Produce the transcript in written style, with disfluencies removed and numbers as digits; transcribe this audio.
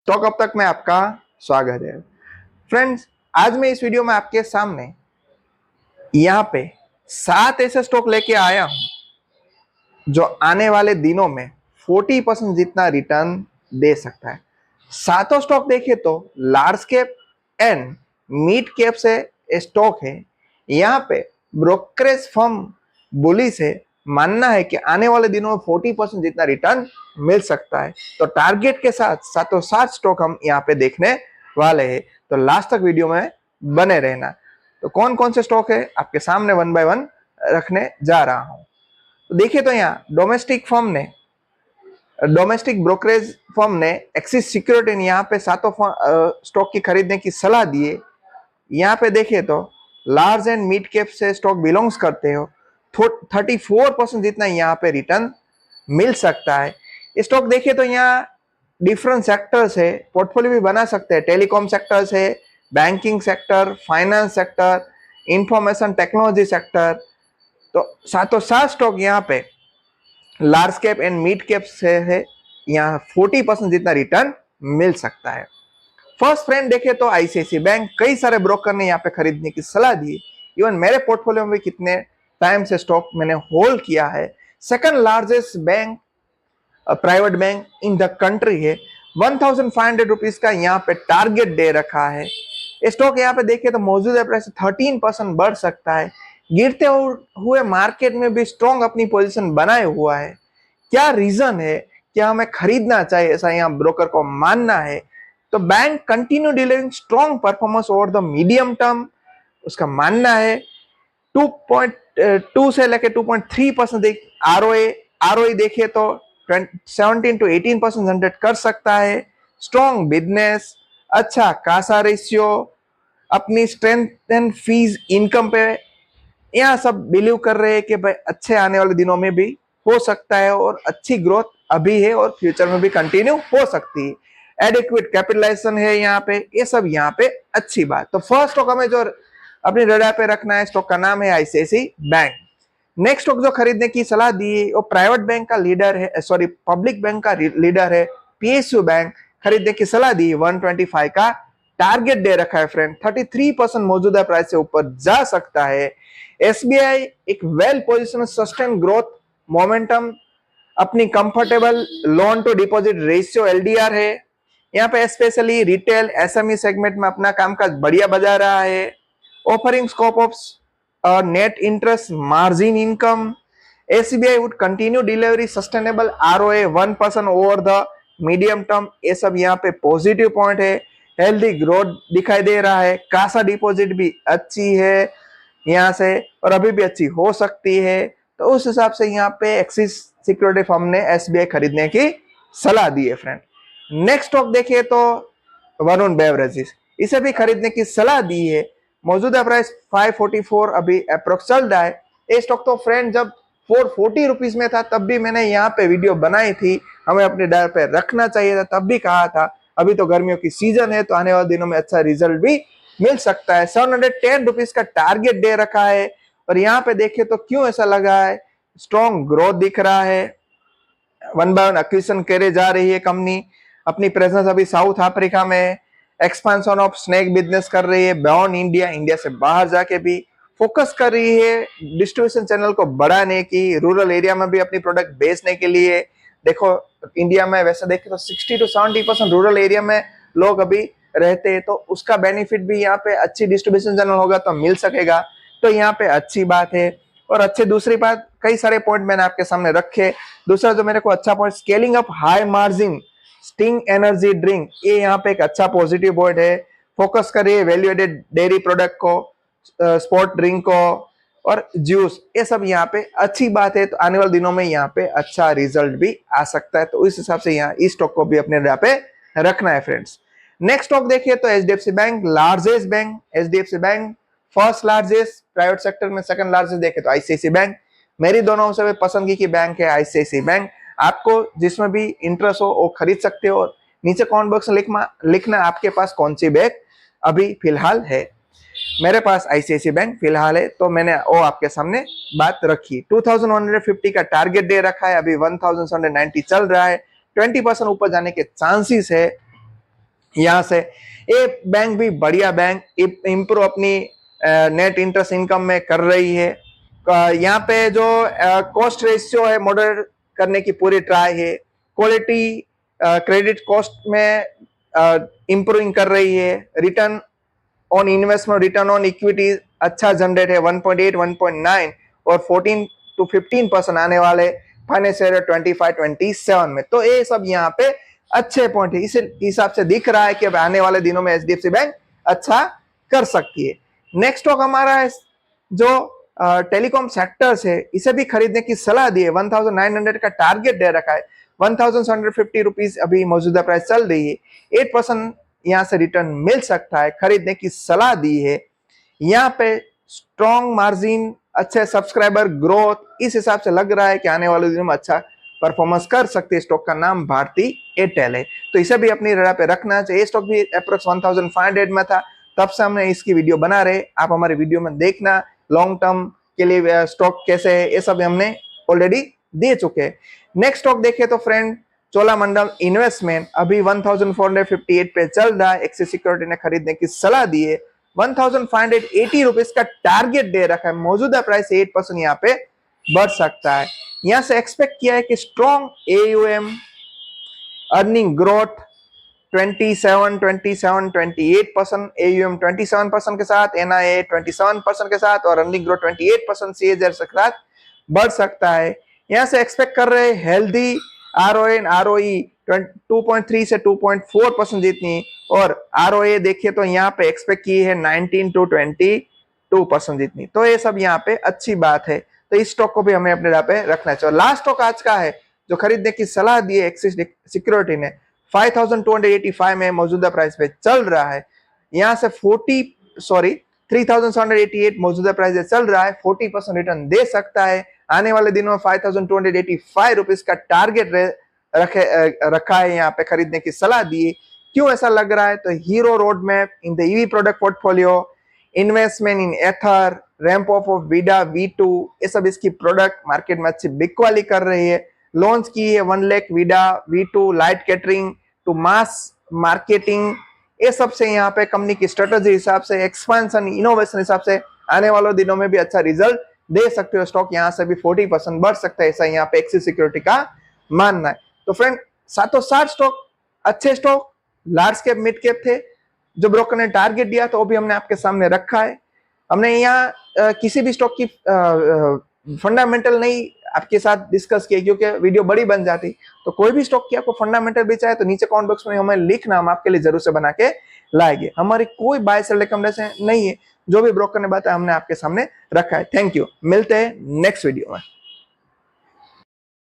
तो कब तक में आपका स्वागत है फ्रेंड्स। आज मैं इस वीडियो में आपके सामने यहाँ पे 7 ऐसे स्टॉक लेके आया हूं जो आने वाले दिनों में 40% जितना रिटर्न दे सकता है। सातों स्टॉक देखे तो large cap and mid cap से स्टॉक है। यहाँ पे ब्रोकरेज फर्म बुलिश है, मानना है कि आने वाले दिनों में 40% जितना रिटर्न मिल सकता है। तो टारगेट के साथ सातों सात स्टॉक हम यहाँ पे देखने वाले हैं, तो लास्ट तक वीडियो में बने रहना। तो कौन कौन से स्टॉक है आपके सामने वन बाय वन रखने जा रहा हूं। तो देखिए, तो यहाँ डोमेस्टिक ब्रोकरेज फर्म ने एक्सिस सिक्योरिटी ने यहाँ पे सातों स्टॉक की खरीदने की सलाह दी है। यहाँ पे देखिए तो लार्ज एंड मिड कैप से स्टॉक बिलोंग्स करते हो, 34% जितना यहाँ पे रिटर्न मिल सकता है। स्टॉक देखिए तो यहाँ डिफरेंट सेक्टर्स है, पोर्टफोलियो भी बना सकते हैं। टेलीकॉम सेक्टर्स है, banking sector, finance sector, information technology sector. तो सातों सात स्टॉक यहाँ पे large cap and mid cap से है, यहाँ 40% जितना रिटर्न मिल सकता है। फर्स्ट फ्रेंड देखे तो आईसीआईसीआई बैंक, कई सारे ब्रोकर ने यहाँ पे खरीदने की सलाह दी। इवन मेरे पोर्टफोलियो में कितने टाइम से स्टॉक मैंने होल्ड किया है। Second largest bank, private bank in the country है। 1500 रुपीज का यहाँ पे टारगेट दे रखा है। स्टॉक यहाँ पे देखे तो मौजूदा प्राइस 13% बढ़ सकता है। गिरते हुए मार्केट में भी स्ट्रॉन्ग अपनी पोजीशन बनाए हुआ है। क्या रीजन है, क्या हमें खरीदना चाहिए, ऐसा यहाँ ब्रोकर को मानना है। तो bank continue delivering strong performance over the medium term, उसका मानना है। 2.2 से लेके 2.3% आरओई देखिए तो 17 to 18% जनरेट कर सकता है। स्ट्रॉन्ग बिजनेस, अच्छा कासा रेशियो, अपनी स्ट्रेंथ एंड फीस इनकम पे यहाँ सब बिलीव कर रहे हैं कि भाई अच्छे आने वाले दिनों में भी हो सकता है, और अच्छी ग्रोथ अभी है और फ्यूचर में भी कंटिन्यू हो सकती है। एडिक्वेट कैपिटलाइजेशन है यहाँ पे, ये सब यहाँ पे अच्छी बात। तो फर्स्ट स्टॉक हमें जो अपनी रडार पे रखना है, स्टॉक का नाम है आईसीआईसीआई बैंक। नेक्स्ट स्टॉक जो खरीदने की सलाह दी है वो प्राइवेट बैंक का लीडर है, सॉरी पब्लिक बैंक का लीडर है पीएसयू बैंक। खरीदने की सलाह दी 125 का टारगेट दे रखा है फ्रेंड। 33% मौजूदा प्राइस से ऊपर जा सकता है। एसबीआई एक well position sustain growth momentum, अपनी comfortable loan to deposit ratio LDR है। यहाँ पे स्पेशली रिटेल एसएमई सेगमेंट में अपना कामकाज बढ़िया बजा रहा है। Offering scope of net interest margin income. SBI would continue delivery sustainable ROA 1% over the medium term, ये सब यहाँ पे पॉजिटिव पॉइंट है। हेल्दी ग्रोथ दिखाई दे रहा है। कासा डिपॉजिट भी अच्छी है यहाँ से, और अभी भी अच्छी हो सकती है। तो उस हिसाब से यहाँ पे एक्सिस सिक्योरिटी फर्म ने एसबीआई खरीदने की सलाह दी है फ्रेंड। नेक्स्ट स्टॉक देखिए तो वरुण बेवरेजेस, इसे भी खरीदने की सलाह दी है। मौजूदा प्राइस 544 अभी अप्रोक्स चल रहा है। ये स्टॉक तो फ्रेंड जब 440 रुपीज में था तब भी मैंने यहाँ पे वीडियो बनाई थी, हमें अपने डर पे रखना चाहिए था, तब भी कहा था। अभी तो गर्मियों की सीजन है तो आने वाले दिनों में अच्छा रिजल्ट भी मिल सकता है। 710 रुपीज का टारगेट दे रखा है। और यहाँ पे देखे तो क्यों ऐसा लगा है, स्ट्रॉन्ग ग्रोथ दिख रहा है। वन बाय वन एक्विजिशन करे जा रही है कंपनी। अपनी प्रेजेंस अभी साउथ अफ्रीका में, एक्सपेंशन ऑफ स्नैक बिजनेस कर रही है बियॉन्ड इंडिया, इंडिया से बाहर जाके भी फोकस कर रही है डिस्ट्रीब्यूशन चैनल को बढ़ाने की, रूरल एरिया में भी अपनी प्रोडक्ट बेचने के लिए। देखो इंडिया में वैसे देखे तो 60 to 70% रूरल एरिया में लोग अभी रहते हैं, तो उसका बेनिफिट भी यहाँ पे अच्छी डिस्ट्रीब्यूशन चैनल होगा तो मिल सकेगा। तो यहाँ पे अच्छी बात है। और अच्छी दूसरी बात, कई सारे पॉइंट मैंने आपके सामने रखे। दूसरा जो मेरे को अच्छा point, scaling up high margin sting energy drink, ये यहाँ पे एक अच्छा पॉजिटिव पॉइंट है। फोकस करिए वैल्यू एडेड डेयरी प्रोडक्ट को, स्पोर्ट ड्रिंक को और जूस, ये सब यहाँ पे अच्छी बात है। तो आने वाले दिनों में यहाँ पे अच्छा रिजल्ट भी आ सकता है। तो इस हिसाब से यहाँ इस स्टॉक को भी अपने यहाँ पे रखना है फ्रेंड्स। नेक्स्ट स्टॉक देखिए तो HDFC bank, largest bank HDFC bank, first largest private sector में, सेकंड लार्जेस्ट देखे तो आईसीआईसीआई बैंक। मेरी दोनों से पसंदगी की बैंक है आईसीआईसीआई बैंक। आपको जिसमें भी इंटरेस्ट हो वो खरीद सकते हो। नीचे कमेंट बॉक्स में लिखना आपके पास कौन सी बैंक अभी फिलहाल है। मेरे पास आईसीआईसीआई बैंक फिलहाल है, तो मैंने वो आपके सामने बात रखी। 2150 का टारगेट दे रखा है, अभी 1790 चल रहा है। 20% ऊपर जाने के चांसेस है। यहाँ से ये बैंक भी बढ़िया बैंक इम्प्रूव अपनी नेट इंटरेस्ट इनकम में कर रही है। यहाँ पे जो कॉस्ट रेशियो है मॉडरेट करने की पूरी ट्राई है। क्वालिटी क्रेडिट कॉस्ट में इम्प्रूविंग कर रही है। Return on investment, return on equity अच्छा जनरेट है 1.8, 1.9 और 14 to 15% आने वाले फाइनेंशियल 25-27 में। तो ये सब यहाँ पे अच्छे पॉइंट है। इस हिसाब से दिख रहा है कि अब आने वाले दिनों में एचडीएफसी बैंक अच्छा कर सकती है। नेक्स्ट स्टॉक हमारा है जो टेलीकॉम सेक्टर्स है, इसे भी खरीदने की सलाह दी है। 1900 का टारगेट दे रखा है। 1750 रुपीज अभी मौजूदा प्राइस चल रही है। 8% यहाँ से रिटर्न मिल सकता है, खरीदने की सलाह दी है। यहाँ पे स्ट्रॉन्ग मार्जिन, अच्छे सब्सक्राइबर ग्रोथ, इस हिसाब से लग रहा है कि आने वाले दिनों में अच्छा परफॉर्मेंस कर सकते हैं। स्टॉक का नाम भारती एयरटेल है, तो इसे भी अपनी रडार पे रखना चाहिए। स्टॉक भी अप्रोक्स 1500 में था, तब से हमने इसकी वीडियो बना रहे। आप हमारी वीडियो में देखना, लॉन्ग टर्म के लिए स्टॉक कैसे है ये सब हमने ऑलरेडी दे चुके हैं। नेक्स्ट स्टॉक देखें तो फ्रेंड चोलामंडलम इन्वेस्टमेंट अभी 1458 पे चल रहा है। एक्सिस सिक्योरिटी ने खरीदने की सलाह दी है। 1580 रुपीज का टारगेट दे रखा है। मौजूदा प्राइस 8% यहाँ पे बढ़ सकता है। यहाँ से एक्सपेक्ट किया है कि strong AUM, earning growth 28% AUM 27% के साथ, एनआईए 27% के साथ और अर्निंग ग्रोथ 28% सीएजीआर के साथ बढ़ सकता है। यहाँ से एक्सपेक्ट कर रहे हैं हेल्दी आरओए एंड आरओई 2.3 से 2.4% जितनी, और आरओए देखिए तो यहाँ पे एक्सपेक्ट की है 19 to 22% जितनी। तो ये सब यहाँ पे अच्छी बात है, तो इस स्टॉक को भी हमें अपने यहाँ पे रखना चाहिए। लास्ट स्टॉक आज का है जो खरीदने की सलाह दी है एक्सिस सिक्योरिटी ने, 5285 में मौजूदा प्राइस पे चल रहा है। यहाँ से 3788 मौजूदा प्राइस पे चल रहा है। 40% रिटर्न दे सकता है। आने वाले दिनों में 5285 रुपीज का टारगेट रखा है, यहाँ पे खरीदने की सलाह दी है। क्यों ऐसा लग रहा है? तो Hero road map in the EV product portfolio, investment in Ather, ramp of Vida V2, ये सब इसकी प्रोडक्ट मार्केट में अच्छी बिकवाली कर रही है। लॉन्च की है 1 lakh Vida V2 Lite catering to mass marketing. ये सब से यहाँ पे कंपनी की स्ट्रेटेजी हिसाब से, एक्सपेंशन, इनोवेशन हिसाब से आने वाले दिनों में भी अच्छा रिजल्ट दे सकते हो। स्टॉक यहाँ से भी 40% बढ़ सकता है, ऐसा यहाँ पे एक्सिस सिक्योरिटी का मानना है। तो फ्रेंड सातों सात स्टॉक अच्छे stock, large cap mid cap थे जो ब्रोकर ने टारगेट दिया, तो वो भी हमने आपके सामने रखा है। हमने यहाँ किसी भी स्टॉक की फंडामेंटल नहीं आपके साथ डिस्कस किया, क्योंकि वीडियो बड़ी बन जाती। तो कोई भी स्टॉक की आपको फंडामेंटल भी चाहे तो नीचे कमेंट बॉक्स में हमें लिखना, हम आपके लिए जरूर से बना के लाएंगे। हमारी कोई बाय सेल रिकमेंडेशन नहीं है, जो भी ब्रोकर ने बताया हमने आपके सामने रखा है। थैंक यू, मिलते हैं नेक्स्ट वीडियो में।